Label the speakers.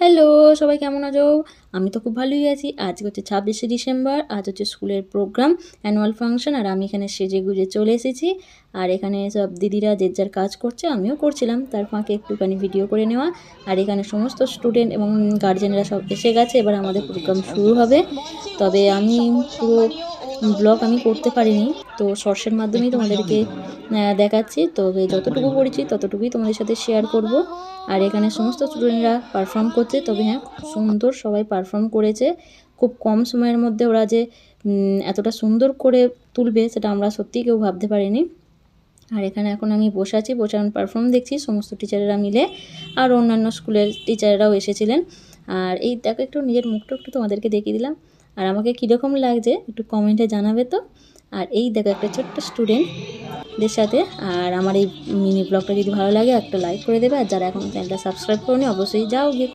Speaker 1: Hello, সবাই কেমন আছো? আমি তো খুব ভালোই আছি। আজকে হচ্ছে 26শে ডিসেম্বর। আজ হচ্ছে স্কুলের প্রোগ্রাম, অ্যানুয়াল ফাংশন। আর আমি এখানে সেজেগুজে চলে এসেছি। আর এখানে সব দিদিরা যে যার কাজ করছে, আমিও করছিলাম। তার ফাঁকে একটুখানি ভিডিও করে নেওয়া। আর এখানে সমস্ত স্টুডেন্ট এবং গার্জেনরা সব এসে গেছে। এবার আমাদের প্রোগ্রাম শুরু হবে। তবে আমি পুরো ব্লগ আমি করতে পারিনি, তো শর্টসের মাধ্যমেই
Speaker 2: একটুখানি জল
Speaker 1: তোমাদেরকে
Speaker 2: দিতে হবে।
Speaker 1: দেখাচ্ছি। তবে
Speaker 2: হ্যাঁ, পরে
Speaker 1: যতটুকু
Speaker 2: বলবো।
Speaker 1: করেছি ততটুকুই তোমাদের সাথে শেয়ার করব। আর এখানে সমস্ত স্টুডেন্টরা পারফর্ম করছে। তবে হ্যাঁ, খুব সুন্দর সবাই পারফর্ম করেছে। খুব কম সময়ের মধ্যে ওরা যে এতটা সুন্দর করে তুলবে সেটা আমরা সত্যিই কেউ ভাবতে পারিনি। আর এখানে এখন আমি বসে আছি, বসে আমি পারফর্ম দেখছি সমস্ত টিচারেরা মিলে। আর অন্যান্য স্কুলের টিচাররাও এসেছিলেন। আর এই দেখো, একটু নিজের মুখটা একটু তোমাদেরকে দেখিয়ে দিলাম। আর আমাকে কীরকম লাগছে একটু কমেন্টে জানাবে তো। আর এই দেখো, একটা ছোট্ট স্টুডেন্টদের সাথে। আর আমার এই মিনি ব্লগটা যদি ভালো লাগে একটা লাইক করে দেবে। আর যারা এখন চ্যানেলটা সাবস্ক্রাইব করোনি অবশ্যই যাও গিয়ে